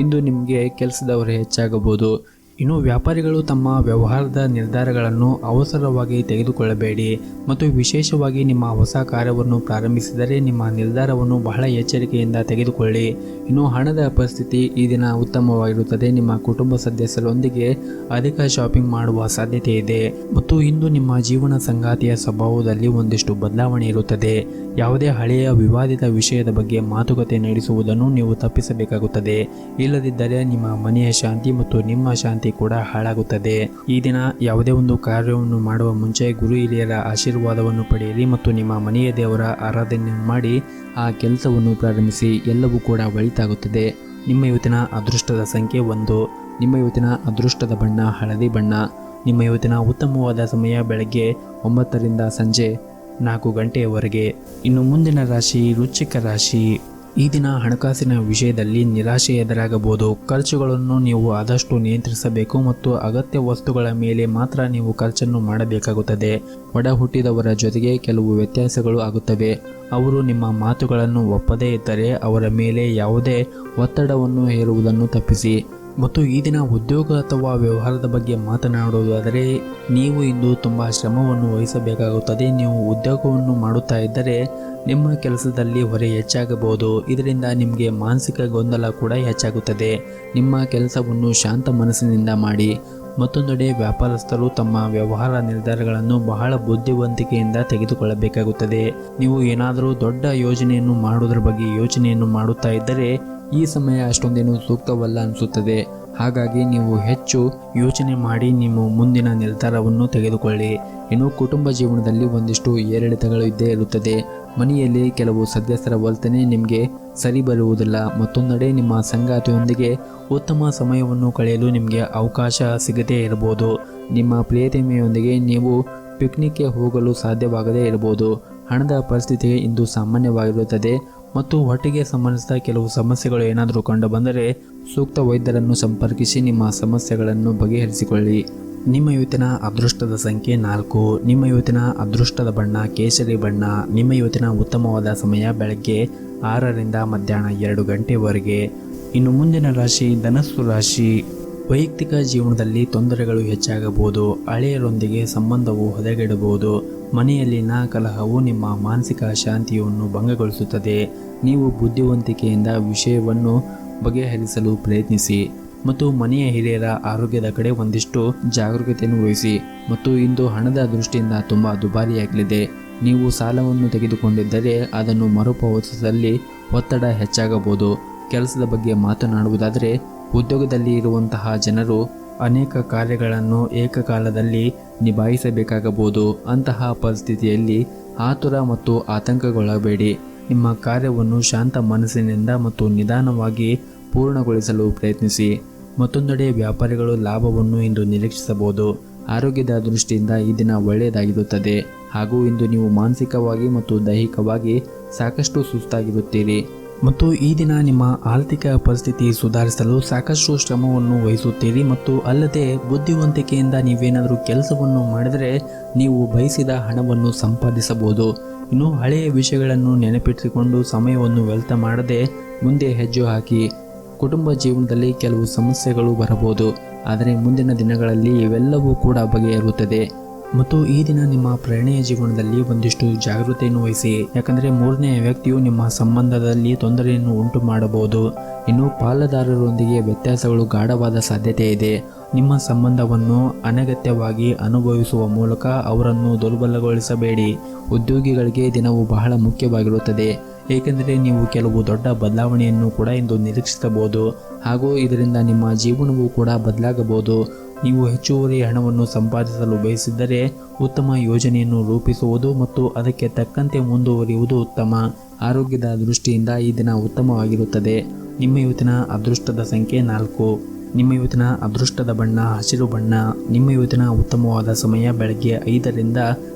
ಇಂದು ನಿಮಗೆ ಕೆಲಸದವರು ಹೆಚ್ಚಾಗಬಹುದು. ಇನ್ನು ವ್ಯಾಪಾರಿಗಳು ತಮ್ಮ ವ್ಯವಹಾರದ ನಿರ್ಧಾರಗಳನ್ನು ಅವಸರವಾಗಿ ತೆಗೆದುಕೊಳ್ಳಬೇಡಿ ಮತ್ತು ವಿಶೇಷವಾಗಿ ನಿಮ್ಮ ಹೊಸ ಕಾರ್ಯವನ್ನು ಪ್ರಾರಂಭಿಸಿದರೆ ನಿಮ್ಮ ನಿರ್ಧಾರವನ್ನು ಬಹಳ ಎಚ್ಚರಿಕೆಯಿಂದ ತೆಗೆದುಕೊಳ್ಳಿ. ಇನ್ನು ಹಣದ ಪರಿಸ್ಥಿತಿ ಈ ದಿನ ಉತ್ತಮವಾಗಿರುತ್ತದೆ. ನಿಮ್ಮ ಕುಟುಂಬ ಸದಸ್ಯರೊಂದಿಗೆ ಅಧಿಕ ಶಾಪಿಂಗ್ ಮಾಡುವ ಸಾಧ್ಯತೆ ಇದೆ ಮತ್ತು ಇಂದು ನಿಮ್ಮ ಜೀವನ ಸಂಗಾತಿಯ ಸ್ವಭಾವದಲ್ಲಿ ಒಂದಿಷ್ಟು ಬದಲಾವಣೆ ಇರುತ್ತದೆ. ಯಾವುದೇ ಹಳೆಯ ವಿವಾದಿತ ವಿಷಯದ ಬಗ್ಗೆ ಮಾತುಕತೆ ನಡೆಸುವುದನ್ನು ನೀವು ತಪ್ಪಿಸಬೇಕಾಗುತ್ತದೆ. ಇಲ್ಲದಿದ್ದರೆ ನಿಮ್ಮ ಮನೆಯ ಶಾಂತಿ ಮತ್ತು ನಿಮ್ಮ ಶಾಂತಿ ಕೂಡ ಹಾಳಾಗುತ್ತದೆ. ಈ ದಿನ ಯಾವುದೇ ಒಂದು ಕಾರ್ಯವನ್ನು ಮಾಡುವ ಮುಂಚೆ ಗುರು ಹಿರಿಯರ ಆಶೀರ್ವಾದವನ್ನು ಪಡೆಯಿರಿ ಮತ್ತು ನಿಮ್ಮ ಮನೆಯ ದೇವರ ಆರಾಧನೆಯನ್ನು ಮಾಡಿ ಆ ಕೆಲಸವನ್ನು ಪ್ರಾರಂಭಿಸಿ. ಎಲ್ಲವೂ ಕೂಡ ಒಳಿತಾಗುತ್ತದೆ. ನಿಮ್ಮ ಇವತ್ತಿನ ಅದೃಷ್ಟದ ಸಂಖ್ಯೆ 1. ನಿಮ್ಮ ಇವತ್ತಿನ ಅದೃಷ್ಟದ ಬಣ್ಣ ಹಳದಿ ಬಣ್ಣ. ನಿಮ್ಮ ಇವತ್ತಿನ ಉತ್ತಮವಾದ ಸಮಯ ಬೆಳಗ್ಗೆ 9ರಿಂದ ಸಂಜೆ 4 ಗಂಟೆಯವರೆಗೆ. ಇನ್ನು ಮುಂದಿನ ರಾಶಿ ವೃಶ್ಚಿಕ ರಾಶಿ. ಈ ದಿನ ಹಣಕಾಸಿನ ವಿಷಯದಲ್ಲಿ ನಿರಾಶೆ ಎದುರಾಗಬಹುದು. ಖರ್ಚುಗಳನ್ನು ನೀವು ಆದಷ್ಟು ನಿಯಂತ್ರಿಸಬೇಕು ಮತ್ತು ಅಗತ್ಯ ವಸ್ತುಗಳ ಮೇಲೆ ಮಾತ್ರ ನೀವು ಖರ್ಚನ್ನು ಮಾಡಬೇಕಾಗುತ್ತದೆ. ಒಡ ಹುಟ್ಟಿದವರ ಜೊತೆಗೆ ಕೆಲವು ವ್ಯತ್ಯಾಸಗಳು ಆಗುತ್ತವೆ. ಅವರು ನಿಮ್ಮ ಮಾತುಗಳನ್ನು ಒಪ್ಪದೇ ಇದ್ದರೆ ಅವರ ಮೇಲೆ ಯಾವುದೇ ಒತ್ತಡವನ್ನು ಹೇರುವುದನ್ನು ತಪ್ಪಿಸಿ. ಮತ್ತು ಈ ದಿನ ಉದ್ಯೋಗ ಅಥವಾ ವ್ಯವಹಾರದ ಬಗ್ಗೆ ಮಾತನಾಡುವುದಾದರೆ ನೀವು ಇಂದು ತುಂಬ ಶ್ರಮವನ್ನು ವಹಿಸಬೇಕಾಗುತ್ತದೆ. ನೀವು ಉದ್ಯೋಗವನ್ನು ಮಾಡುತ್ತಾ ಇದ್ದರೆ ನಿಮ್ಮ ಕೆಲಸದಲ್ಲಿ ಹೊರೆ ಹೆಚ್ಚಾಗಬಹುದು. ಇದರಿಂದ ನಿಮಗೆ ಮಾನಸಿಕ ಗೊಂದಲ ಕೂಡ ಹೆಚ್ಚಾಗುತ್ತದೆ. ನಿಮ್ಮ ಕೆಲಸವನ್ನು ಶಾಂತ ಮನಸ್ಸಿನಿಂದ ಮಾಡಿ. ಮತ್ತೊಂದೆಡೆ ವ್ಯಾಪಾರಸ್ಥರು ತಮ್ಮ ವ್ಯವಹಾರ ನಿರ್ಧಾರಗಳನ್ನು ಬಹಳ ಬುದ್ಧಿವಂತಿಕೆಯಿಂದ ತೆಗೆದುಕೊಳ್ಳಬೇಕಾಗುತ್ತದೆ. ನೀವು ಏನಾದರೂ ದೊಡ್ಡ ಯೋಜನೆಯನ್ನು ಮಾಡುವುದರ ಬಗ್ಗೆ ಯೋಚನೆಯನ್ನು ಮಾಡುತ್ತಾ ಇದ್ದರೆ ಈ ಸಮಯ ಅಷ್ಟೊಂದೇನು ಸೂಕ್ತವಲ್ಲ ಅನಿಸುತ್ತದೆ. ಹಾಗಾಗಿ ನೀವು ಹೆಚ್ಚು ಯೋಚನೆ ಮಾಡಿ ನಿಮ್ಮ ಮುಂದಿನ ನಿರ್ಧಾರವನ್ನು ತೆಗೆದುಕೊಳ್ಳಿ. ಇನ್ನು ಕುಟುಂಬ ಜೀವನದಲ್ಲಿ ಒಂದಿಷ್ಟು ಏರಿಳಿತಗಳು ಇದ್ದೇ ಇರುತ್ತದೆ. ಮನೆಯಲ್ಲಿ ಕೆಲವು ಸದಸ್ಯರ ವರ್ತನೆ ನಿಮಗೆ ಸರಿ ಬರುವುದಿಲ್ಲ. ಮತ್ತೊಂದೆಡೆ ನಿಮ್ಮ ಸಂಗಾತಿಯೊಂದಿಗೆ ಉತ್ತಮ ಸಮಯವನ್ನು ಕಳೆಯಲು ನಿಮಗೆ ಅವಕಾಶ ಸಿಗದೇ ಇರಬಹುದು. ನಿಮ್ಮ ಪ್ರಿಯತಮೆಯೊಂದಿಗೆ ನೀವು ಪಿಕ್ನಿಕ್ಗೆ ಹೋಗಲು ಸಾಧ್ಯವಾಗದೇ ಇರಬಹುದು. ಹಣದ ಪರಿಸ್ಥಿತಿ ಇಂದು ಸಾಮಾನ್ಯವಾಗಿರುತ್ತದೆ ಮತ್ತು ಹೊಟ್ಟೆಗೆ ಸಂಬಂಧಿಸಿದ ಕೆಲವು ಸಮಸ್ಯೆಗಳು ಏನಾದರೂ ಕಂಡು ಬಂದರೆ ಸೂಕ್ತ ವೈದ್ಯರನ್ನು ಸಂಪರ್ಕಿಸಿ ನಿಮ್ಮ ಸಮಸ್ಯೆಗಳನ್ನು ಬಗೆಹರಿಸಿಕೊಳ್ಳಿ. ನಿಮ್ಮ ಇವತ್ತಿನ ಅದೃಷ್ಟದ ಸಂಖ್ಯೆ 4. ನಿಮ್ಮ ಇವತ್ತಿನ ಅದೃಷ್ಟದ ಬಣ್ಣ ಕೇಸರಿ ಬಣ್ಣ. ನಿಮ್ಮ ಇವತ್ತಿನ ಉತ್ತಮವಾದ ಸಮಯ ಬೆಳಗ್ಗೆ 6ರಿಂದ ಮಧ್ಯಾಹ್ನ 2 ಗಂಟೆವರೆಗೆ. ಇನ್ನು ಮುಂದಿನ ರಾಶಿ ಧನಸ್ಸು ರಾಶಿ. ವೈಯಕ್ತಿಕ ಜೀವನದಲ್ಲಿ ತೊಂದರೆಗಳು ಹೆಚ್ಚಾಗಬಹುದು. ಹಳೆಯರೊಂದಿಗೆ ಸಂಬಂಧವು ಹದಗೆಡಬಹುದು. ಮನೆಯಲ್ಲಿನ ಕಲಹವು ನಿಮ್ಮ ಮಾನಸಿಕ ಶಾಂತಿಯನ್ನು ಭಂಗಗೊಳಿಸುತ್ತದೆ. ನೀವು ಬುದ್ಧಿವಂತಿಕೆಯಿಂದ ವಿಷಯವನ್ನು ಬಗೆಹರಿಸಲು ಪ್ರಯತ್ನಿಸಿ ಮತ್ತು ಮನೆಯ ಹಿರಿಯರ ಆರೋಗ್ಯದ ಕಡೆ ಒಂದಿಷ್ಟು ಜಾಗರೂಕತೆಯನ್ನು ವಹಿಸಿ. ಮತ್ತು ಇಂದು ಹಣದ ದೃಷ್ಟಿಯಿಂದ ತುಂಬ ದುಬಾರಿಯಾಗಲಿದೆ. ನೀವು ಸಾಲವನ್ನು ತೆಗೆದುಕೊಂಡಿದ್ದರೆ ಅದನ್ನು ಮರುಪಾವತಿಸಲು ಒತ್ತಡ ಹೆಚ್ಚಾಗಬಹುದು. ಕೆಲಸದ ಬಗ್ಗೆ ಮಾತನಾಡುವುದಾದರೆ ಉದ್ಯೋಗದಲ್ಲಿ ಇರುವಂತಹ ಜನರು ಅನೇಕ ಕಾರ್ಯಗಳನ್ನು ಏಕಕಾಲದಲ್ಲಿ ನಿಭಾಯಿಸಬೇಕಾಗಬಹುದು. ಅಂತಹ ಪರಿಸ್ಥಿತಿಯಲ್ಲಿ ಆತುರ ಮತ್ತು ಆತಂಕಗೊಳ್ಳಬೇಡಿ. ನಿಮ್ಮ ಕಾರ್ಯವನ್ನು ಶಾಂತ ಮನಸ್ಸಿನಿಂದ ಮತ್ತು ನಿಧಾನವಾಗಿ ಪೂರ್ಣಗೊಳಿಸಲು ಪ್ರಯತ್ನಿಸಿ. ಮತ್ತೊಂದೆಡೆ ವ್ಯಾಪಾರಿಗಳು ಲಾಭವನ್ನು ಇಂದು ನಿರೀಕ್ಷಿಸಬಹುದು. ಆರೋಗ್ಯದ ದೃಷ್ಟಿಯಿಂದ ಈ ದಿನ ಒಳ್ಳೆಯದಾಗಿರುತ್ತದೆ ಹಾಗೂ ಇಂದು ನೀವು ಮಾನಸಿಕವಾಗಿ ಮತ್ತು ದೈಹಿಕವಾಗಿ ಸಾಕಷ್ಟು ಸುಸ್ತಾಗಿರುತ್ತೀರಿ. ಮತ್ತು ಈ ದಿನ ನಿಮ್ಮ ಆರ್ಥಿಕ ಪರಿಸ್ಥಿತಿ ಸುಧಾರಿಸಲು ಸಾಕಷ್ಟು ಶ್ರಮವನ್ನು ವಹಿಸುತ್ತೀರಿ ಮತ್ತು ಅಲ್ಲದೆ ಬುದ್ಧಿವಂತಿಕೆಯಿಂದ ನೀವೇನಾದರೂ ಕೆಲಸವನ್ನು ಮಾಡಿದರೆ ನೀವು ಬಯಸಿದ ಹಣವನ್ನು ಸಂಪಾದಿಸಬಹುದು. ಇನ್ನು ಹಳೆಯ ವಿಷಯಗಳನ್ನು ನೆನಪಿಟ್ಟುಕೊಂಡು ಸಮಯವನ್ನು ವ್ಯರ್ಥ ಮಾಡದೆ ಮುಂದೆ ಹೆಜ್ಜೆ ಹಾಕಿ. ಕುಟುಂಬ ಜೀವನದಲ್ಲಿ ಕೆಲವು ಸಮಸ್ಯೆಗಳು ಬರಬಹುದು, ಆದರೆ ಮುಂದಿನ ದಿನಗಳಲ್ಲಿ ಇವೆಲ್ಲವೂ ಕೂಡ ಬಗೆಹರುತ್ತದೆ. ಮತ್ತು ಈ ದಿನ ನಿಮ್ಮ ಪ್ರಣಯ ಜೀವನದಲ್ಲಿ ಒಂದಿಷ್ಟು ಜಾಗೃತೆಯನ್ನು ವಹಿಸಿ, ಯಾಕಂದರೆ ಮೂರನೇ ವ್ಯಕ್ತಿಯು ನಿಮ್ಮ ಸಂಬಂಧದಲ್ಲಿ ತೊಂದರೆಯನ್ನು ಉಂಟು ಮಾಡಬಹುದು. ಇನ್ನು ಪಾಲುದಾರರೊಂದಿಗೆ ವ್ಯತ್ಯಾಸಗಳು ಗಾಢವಾದ ಸಾಧ್ಯತೆ ಇದೆ. ನಿಮ್ಮ ಸಂಬಂಧವನ್ನು ಅನಗತ್ಯವಾಗಿ ಅನುಭವಿಸುವ ಮೂಲಕ ಅವರನ್ನು ದುರ್ಬಲಗೊಳಿಸಬೇಡಿ. ಉದ್ಯೋಗಿಗಳಿಗೆ ದಿನವು ಬಹಳ ಮುಖ್ಯವಾಗಿರುತ್ತದೆ, ಏಕೆಂದರೆ ನೀವು ಕೆಲವು ದೊಡ್ಡ ಬದಲಾವಣೆಯನ್ನು ಕೂಡ ಇಂದು ನಿರೀಕ್ಷಿಸಬಹುದು ಹಾಗೂ ಇದರಿಂದ ನಿಮ್ಮ ಜೀವನವೂ ಕೂಡ ಬದಲಾಗಬಹುದು. ನೀವು ಹೆಚ್ಚುವರಿ ಹಣವನ್ನು ಸಂಪಾದಿಸಲು ಬಯಸಿದ್ದರೆ ಉತ್ತಮ ಯೋಜನೆಯನ್ನು ರೂಪಿಸುವುದು ಮತ್ತು ಅದಕ್ಕೆ ತಕ್ಕಂತೆ ಮುಂದುವರಿಯುವುದು ಉತ್ತಮ. ಆರೋಗ್ಯದ ದೃಷ್ಟಿಯಿಂದ ಈ ದಿನ ಉತ್ತಮವಾಗಿರುತ್ತದೆ. ನಿಮ್ಮ ಇವತ್ತಿನ ಅದೃಷ್ಟದ ಸಂಖ್ಯೆ 4. ನಿಮ್ಮ ಇವತ್ತಿನ ಅದೃಷ್ಟದ ಬಣ್ಣ ಹಸಿರು ಬಣ್ಣ. ನಿಮ್ಮ ಇವತ್ತಿನ ಉತ್ತಮವಾದ ಸಮಯ ಬೆಳಗ್ಗೆ 5ರಿಂದ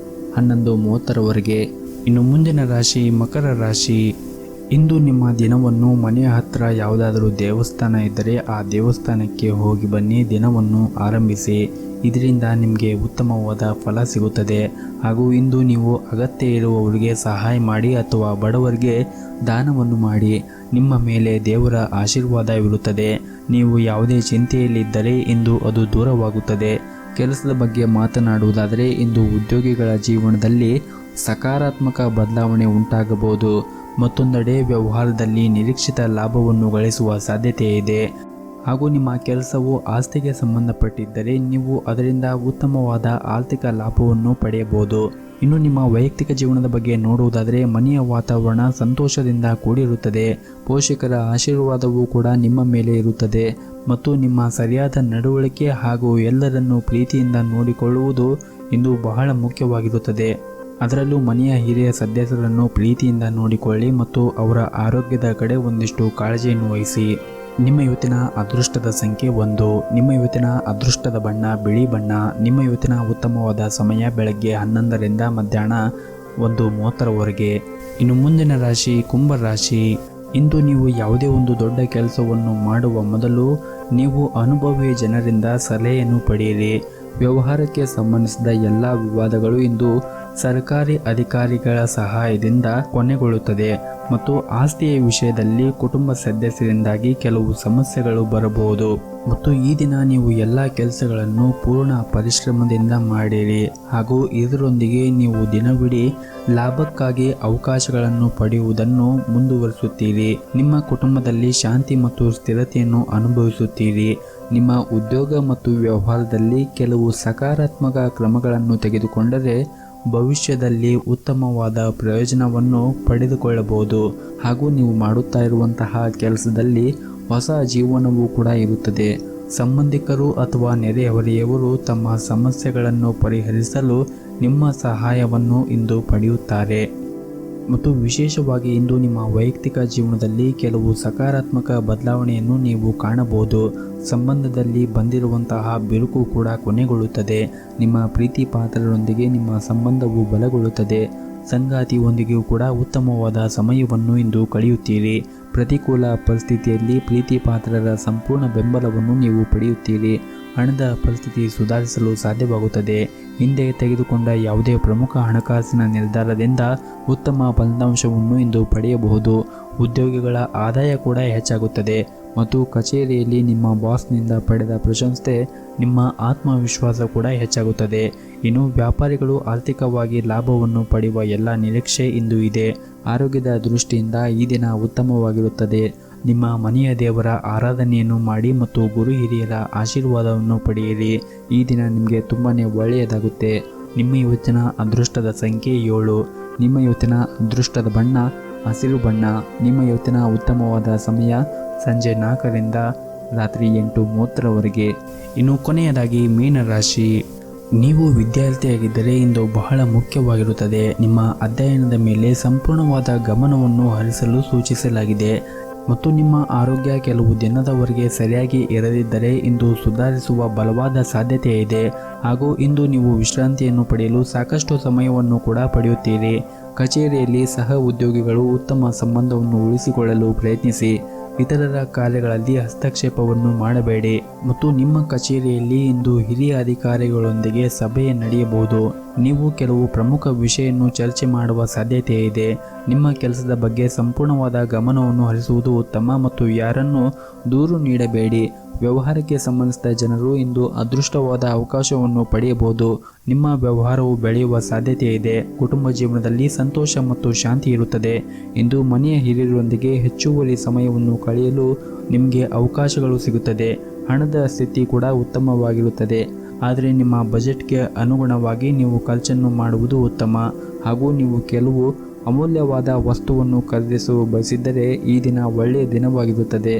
11:30ರವರೆಗೆ. ಇನ್ನು ಮುಂದಿನ ರಾಶಿ ಮಕರ ರಾಶಿ. ಇಂದು ನಿಮ್ಮ ದಿನವನ್ನು ಮನೆಯ ಹತ್ತಿರ ಯಾವುದಾದರೂ ದೇವಸ್ಥಾನ ಇದ್ದರೆ ಆ ದೇವಸ್ಥಾನಕ್ಕೆ ಹೋಗಿ ಬನ್ನಿ, ದಿನವನ್ನು ಆರಂಭಿಸಿ. ಇದರಿಂದ ನಿಮಗೆ ಉತ್ತಮವಾದ ಫಲ ಸಿಗುತ್ತದೆ. ಹಾಗೂ ಇಂದು ನೀವು ಅಗತ್ಯ ಇರುವವರಿಗೆ ಸಹಾಯ ಮಾಡಿ ಅಥವಾ ಬಡವರಿಗೆ ದಾನವನ್ನು ಮಾಡಿ. ನಿಮ್ಮ ಮೇಲೆ ದೇವರ ಆಶೀರ್ವಾದವಿರುತ್ತದೆ. ನೀವು ಯಾವುದೇ ಚಿಂತೆಯಲ್ಲಿದ್ದರೆ ಇಂದು ಅದು ದೂರವಾಗುತ್ತದೆ. ಕೆಲಸದ ಬಗ್ಗೆ ಮಾತನಾಡುವುದಾದರೆ ಇಂದು ಉದ್ಯೋಗಿಗಳ ಜೀವನದಲ್ಲಿ ಸಕಾರಾತ್ಮಕ ಬದಲಾವಣೆ ಉಂಟಾಗಬಹುದು. ಮತ್ತೊಂದೆಡೆ ವ್ಯವಹಾರದಲ್ಲಿ ನಿರೀಕ್ಷಿತ ಲಾಭವನ್ನು ಗಳಿಸುವ ಸಾಧ್ಯತೆ ಇದೆ. ಹಾಗೂ ನಿಮ್ಮ ಕೆಲಸವು ಆಸ್ತಿಗೆ ಸಂಬಂಧಪಟ್ಟಿದ್ದರೆ ನೀವು ಅದರಿಂದ ಉತ್ತಮವಾದ ಆರ್ಥಿಕ ಲಾಭವನ್ನು ಪಡೆಯಬಹುದು. ಇನ್ನು ನಿಮ್ಮ ವೈಯಕ್ತಿಕ ಜೀವನದ ಬಗ್ಗೆ ನೋಡುವುದಾದರೆ ಮನೆಯ ವಾತಾವರಣ ಸಂತೋಷದಿಂದ ಕೂಡಿರುತ್ತದೆ. ಪೋಷಕರ ಆಶೀರ್ವಾದವೂ ಕೂಡ ನಿಮ್ಮ ಮೇಲೆ ಇರುತ್ತದೆ ಮತ್ತು ನಿಮ್ಮ ಸರಿಯಾದ ನಡವಳಿಕೆ ಹಾಗೂ ಎಲ್ಲರನ್ನೂ ಪ್ರೀತಿಯಿಂದ ನೋಡಿಕೊಳ್ಳುವುದು ಇಂದು ಬಹಳ ಮುಖ್ಯವಾಗಿರುತ್ತದೆ. ಅದರಲ್ಲೂ ಮನೆಯ ಹಿರಿಯ ಸದಸ್ಯರನ್ನು ಪ್ರೀತಿಯಿಂದ ನೋಡಿಕೊಳ್ಳಿ ಮತ್ತು ಅವರ ಆರೋಗ್ಯದ ಕಡೆ ಒಂದಿಷ್ಟು ಕಾಳಜಿಯನ್ನು ವಹಿಸಿ. ನಿಮ್ಮ ಇವತ್ತಿನ ಅದೃಷ್ಟದ ಸಂಖ್ಯೆ 1. ನಿಮ್ಮ ಇವತ್ತಿನ ಅದೃಷ್ಟದ ಬಣ್ಣ ಬಿಳಿ ಬಣ್ಣ. ನಿಮ್ಮ ಇವತ್ತಿನ ಉತ್ತಮವಾದ ಸಮಯ ಬೆಳಗ್ಗೆ 11ರಿಂದ ಮಧ್ಯಾಹ್ನ 1:30ರವರೆಗೆ. ಇನ್ನು ಮುಂದಿನ ರಾಶಿ ಕುಂಭ ರಾಶಿ. ಇಂದು ನೀವು ಯಾವುದೇ ಒಂದು ದೊಡ್ಡ ಕೆಲಸವನ್ನು ಮಾಡುವ ಮೊದಲು ನೀವು ಅನುಭವಿ ಜನರಿಂದ ಸಲಹೆಯನ್ನು ಪಡೆಯಿರಿ. ವ್ಯವಹಾರಕ್ಕೆ ಸಂಬಂಧಿಸಿದ ಎಲ್ಲ ವಿವಾದಗಳು ಇಂದು ಸರ್ಕಾರಿ ಅಧಿಕಾರಿಗಳ ಸಹಾಯದಿಂದ ಕೊನೆಗೊಳ್ಳುತ್ತದೆ ಮತ್ತು ಆಸ್ತಿಯ ವಿಷಯದಲ್ಲಿ ಕುಟುಂಬ ಸದಸ್ಯರಿಂದಾಗಿ ಕೆಲವು ಸಮಸ್ಯೆಗಳು ಬರಬಹುದು. ಮತ್ತು ಈ ದಿನ ನೀವು ಎಲ್ಲ ಕೆಲಸಗಳನ್ನು ಪೂರ್ಣ ಪರಿಶ್ರಮದಿಂದ ಮಾಡಿರಿ ಹಾಗೂ ಇದರೊಂದಿಗೆ ನೀವು ದಿನವಿಡೀ ಲಾಭಕ್ಕಾಗಿ ಅವಕಾಶಗಳನ್ನು ಪಡೆಯುವುದನ್ನು ಮುಂದುವರಿಸುತ್ತೀರಿ. ನಿಮ್ಮ ಕುಟುಂಬದಲ್ಲಿ ಶಾಂತಿ ಮತ್ತು ಸ್ಥಿರತೆಯನ್ನು ಅನುಭವಿಸುತ್ತೀರಿ. ನಿಮ್ಮ ಉದ್ಯೋಗ ಮತ್ತು ವ್ಯವಹಾರದಲ್ಲಿ ಕೆಲವು ಸಕಾರಾತ್ಮಕ ಕ್ರಮಗಳನ್ನು ತೆಗೆದುಕೊಂಡರೆ ಭವಿಷ್ಯದಲ್ಲಿ ಉತ್ತಮವಾದ ಪ್ರಯೋಜನವನ್ನು ಪಡೆದುಕೊಳ್ಳಬಹುದು. ಹಾಗೂ ನೀವು ಮಾಡುತ್ತಾ ಇರುವಂತಹ ಕೆಲಸದಲ್ಲಿ ಹೊಸ ಜೀವನವೂ ಕೂಡ ಇರುತ್ತದೆ. ಸಂಬಂಧಿಕರು ಅಥವಾ ನೆರೆಹೊರೆಯವರು ತಮ್ಮ ಸಮಸ್ಯೆಗಳನ್ನು ಪರಿಹರಿಸಲು ನಿಮ್ಮ ಸಹಾಯವನ್ನು ಇಂದು ಪಡೆಯುತ್ತಾರೆ. ಮತ್ತು ವಿಶೇಷವಾಗಿ ಇಂದು ನಿಮ್ಮ ವೈಯಕ್ತಿಕ ಜೀವನದಲ್ಲಿ ಕೆಲವು ಸಕಾರಾತ್ಮಕ ಬದಲಾವಣೆಯನ್ನು ನೀವು ಕಾಣಬಹುದು. ಸಂಬಂಧದಲ್ಲಿ ಬಂದಿರುವಂತಹ ಬಿರುಕು ಕೂಡ ಕೊನೆಗೊಳ್ಳುತ್ತದೆ. ನಿಮ್ಮ ಪ್ರೀತಿ ಪಾತ್ರರೊಂದಿಗೆ ನಿಮ್ಮ ಸಂಬಂಧವು ಬಲಗೊಳ್ಳುತ್ತದೆ. ಸಂಗಾತಿಯೊಂದಿಗೂ ಕೂಡ ಉತ್ತಮವಾದ ಸಮಯವನ್ನು ಇಂದು ಕಳೆಯುತ್ತೀರಿ. ಪ್ರತಿಕೂಲ ಪರಿಸ್ಥಿತಿಯಲ್ಲಿ ಪ್ರೀತಿ ಪಾತ್ರರ ಸಂಪೂರ್ಣ ಬೆಂಬಲವನ್ನು ನೀವು ಪಡೆಯುತ್ತೀರಿ. ಹಣದ ಪರಿಸ್ಥಿತಿ ಸುಧಾರಿಸಲು ಸಾಧ್ಯವಾಗುತ್ತದೆ. ಹಿಂದೆ ತೆಗೆದುಕೊಂಡ ಯಾವುದೇ ಪ್ರಮುಖ ಹಣಕಾಸಿನ ನಿರ್ಧಾರದಿಂದ ಉತ್ತಮ ಫಲಿತಾಂಶವನ್ನು ಇಂದು ಪಡೆಯಬಹುದು. ಉದ್ಯೋಗಿಗಳ ಆದಾಯ ಕೂಡ ಹೆಚ್ಚಾಗುತ್ತದೆ ಮತ್ತು ಕಚೇರಿಯಲ್ಲಿ ನಿಮ್ಮ ಬಾಸ್ನಿಂದ ಪಡೆದ ಪ್ರಶಂಸೆ ನಿಮ್ಮ ಆತ್ಮವಿಶ್ವಾಸ ಕೂಡ ಹೆಚ್ಚಾಗುತ್ತದೆ. ಇನ್ನು ವ್ಯಾಪಾರಿಗಳು ಆರ್ಥಿಕವಾಗಿ ಲಾಭವನ್ನು ಪಡೆಯುವ ಎಲ್ಲ ನಿರೀಕ್ಷೆ ಇಂದು ಇದೆ. ಆರೋಗ್ಯದ ದೃಷ್ಟಿಯಿಂದ ಈ ದಿನ ಉತ್ತಮವಾಗಿರುತ್ತದೆ. ನಿಮ್ಮ ಮನೆಯ ದೇವರ ಆರಾಧನೆಯನ್ನು ಮಾಡಿ ಮತ್ತು ಗುರು ಹಿರಿಯರ ಆಶೀರ್ವಾದವನ್ನು ಪಡೆಯಿರಿ. ಈ ದಿನ ನಿಮಗೆ ತುಂಬಾ ಒಳ್ಳೆಯದಾಗುತ್ತೆ. ನಿಮ್ಮ ಇವತ್ತಿನ ಅದೃಷ್ಟದ ಸಂಖ್ಯೆ 7. ನಿಮ್ಮ ಇವತ್ತಿನ ಅದೃಷ್ಟದ ಬಣ್ಣ ಹಸಿರು ಬಣ್ಣ. ನಿಮ್ಮ ಇವತ್ತಿನ ಉತ್ತಮವಾದ ಸಮಯ ಸಂಜೆ 4ರಿಂದ ರಾತ್ರಿ 8:30ರವರೆಗೆ. ಇನ್ನು ಕೊನೆಯದಾಗಿ ಮೀನರಾಶಿ. ನೀವು ವಿದ್ಯಾರ್ಥಿಯಾಗಿದ್ದರೆ ಇಂದು ಬಹಳ ಮುಖ್ಯವಾಗಿರುತ್ತದೆ. ನಿಮ್ಮ ಅಧ್ಯಯನದ ಮೇಲೆ ಸಂಪೂರ್ಣವಾದ ಗಮನವನ್ನು ಹರಿಸಲು ಸೂಚಿಸಲಾಗಿದೆ ಮತ್ತು ನಿಮ್ಮ ಆರೋಗ್ಯ ಕೆಲವು ದಿನದವರೆಗೆ ಸರಿಯಾಗಿ ಇರದಿದ್ದರೆ ಇಂದು ಸುಧಾರಿಸುವ ಬಲವಾದ ಸಾಧ್ಯತೆ ಇದೆ. ಹಾಗೂ ಇಂದು ನೀವು ವಿಶ್ರಾಂತಿಯನ್ನು ಪಡೆಯಲು ಸಾಕಷ್ಟು ಸಮಯವನ್ನು ಕೂಡ ಪಡೆಯುತ್ತೀರಿ. ಕಚೇರಿಯಲ್ಲಿ ಸಹ ಉದ್ಯೋಗಿಗಳು ಉತ್ತಮ ಸಂಬಂಧವನ್ನು ಉಳಿಸಿಕೊಳ್ಳಲು ಪ್ರಯತ್ನಿಸಿ. ಇತರರ ಕಾರ್ಯಗಳಲ್ಲಿ ಹಸ್ತಕ್ಷೇಪವನ್ನು ಮಾಡಬೇಡಿ. ಮತ್ತು ನಿಮ್ಮ ಕಚೇರಿಯಲ್ಲಿ ಇಂದು ಹಿರಿಯ ಅಧಿಕಾರಿಗಳೊಂದಿಗೆ ಸಭೆ ನಡೆಯಬಹುದು. ನೀವು ಕೆಲವು ಪ್ರಮುಖ ವಿಷಯವನ್ನು ಚರ್ಚೆ ಮಾಡುವ ಸಾಧ್ಯತೆ ಇದೆ. ನಿಮ್ಮ ಕೆಲಸದ ಬಗ್ಗೆ ಸಂಪೂರ್ಣವಾದ ಗಮನವನ್ನು ಹರಿಸುವುದು ಉತ್ತಮ ಮತ್ತು ಯಾರನ್ನು ದೂರು ನೀಡಬೇಡಿ. ವ್ಯವಹಾರಕ್ಕೆ ಸಂಬಂಧಿಸಿದ ಜನರು ಇಂದು ಅದೃಷ್ಟವಾದ ಅವಕಾಶವನ್ನು ಪಡೆಯಬಹುದು. ನಿಮ್ಮ ವ್ಯವಹಾರವು ಬೆಳೆಯುವ ಸಾಧ್ಯತೆ ಇದೆ. ಕುಟುಂಬ ಜೀವನದಲ್ಲಿ ಸಂತೋಷ ಮತ್ತು ಶಾಂತಿ ಇರುತ್ತದೆ. ಇಂದು ಮನೆಯ ಹಿರಿಯರೊಂದಿಗೆ ಹೆಚ್ಚುವರಿ ಸಮಯವನ್ನು ಕಳೆಯಲು ನಿಮಗೆ ಅವಕಾಶಗಳು ಸಿಗುತ್ತದೆ. ಹಣದ ಸ್ಥಿತಿ ಕೂಡ ಉತ್ತಮವಾಗಿರುತ್ತದೆ. ಆದರೆ ನಿಮ್ಮ ಬಜೆಟ್ಗೆ ಅನುಗುಣವಾಗಿ ನೀವು ಖರ್ಚನ್ನು ಮಾಡುವುದು ಉತ್ತಮ. ಹಾಗೂ ನೀವು ಕೆಲವು ಅಮೂಲ್ಯವಾದ ವಸ್ತುವನ್ನು ಖರೀದಿಸಲು ಬಯಸಿದ್ದರೆ ಈ ದಿನ ಒಳ್ಳೆಯ ದಿನವಾಗಿರುತ್ತದೆ.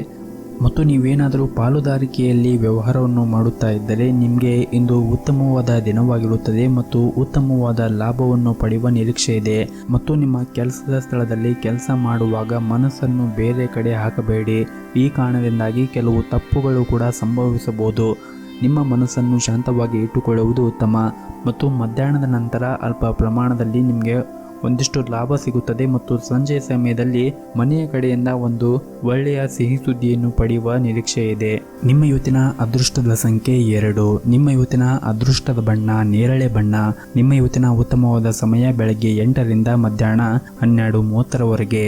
ಮತ್ತು ನೀವೇನಾದರೂ ಪಾಲುದಾರಿಕೆಯಲ್ಲಿ ವ್ಯವಹಾರವನ್ನು ಮಾಡುತ್ತಾ ಇದ್ದರೆ ನಿಮಗೆ ಇಂದು ಉತ್ತಮವಾದ ದಿನವಾಗಿರುತ್ತದೆ ಮತ್ತು ಉತ್ತಮವಾದ ಲಾಭವನ್ನು ಪಡೆಯುವ ನಿರೀಕ್ಷೆ ಇದೆ. ಮತ್ತು ನಿಮ್ಮ ಕೆಲಸದ ಸ್ಥಳದಲ್ಲಿ ಕೆಲಸ ಮಾಡುವಾಗ ಮನಸ್ಸನ್ನು ಬೇರೆ ಕಡೆ ಹಾಕಬೇಡಿ. ಈ ಕಾರಣದಿಂದಾಗಿ ಕೆಲವು ತಪ್ಪುಗಳು ಕೂಡ ಸಂಭವಿಸಬಹುದು. ನಿಮ್ಮ ಮನಸ್ಸನ್ನು ಶಾಂತವಾಗಿ ಇಟ್ಟುಕೊಳ್ಳುವುದು ಉತ್ತಮ. ಮತ್ತು ಮಧ್ಯಾಹ್ನದ ನಂತರ ಅಲ್ಪ ಪ್ರಮಾಣದಲ್ಲಿ ನಿಮಗೆ ಒಂದಿಷ್ಟು ಲಾಭ ಸಿಗುತ್ತದೆ ಮತ್ತು ಸಂಜೆ ಸಮಯದಲ್ಲಿ ಮನೆಯ ಕಡೆಯಿಂದ ಒಂದು ಒಳ್ಳೆಯ ಸಿಹಿ ಸುದ್ದಿಯನ್ನು ಪಡೆಯುವ ನಿರೀಕ್ಷೆ ಇದೆ. ನಿಮ್ಮ ಇವತ್ತಿನ ಅದೃಷ್ಟದ ಸಂಖ್ಯೆ 2. ನಿಮ್ಮ ಇವತ್ತಿನ ಅದೃಷ್ಟದ ಬಣ್ಣ ನೇರಳೆ ಬಣ್ಣ. ನಿಮ್ಮ ಇವತ್ತಿನ ಉತ್ತಮವಾದ ಸಮಯ ಬೆಳಗ್ಗೆ 8 ರಿಂದ ಮಧ್ಯಾಹ್ನ 12:30 ರವರೆಗೆ.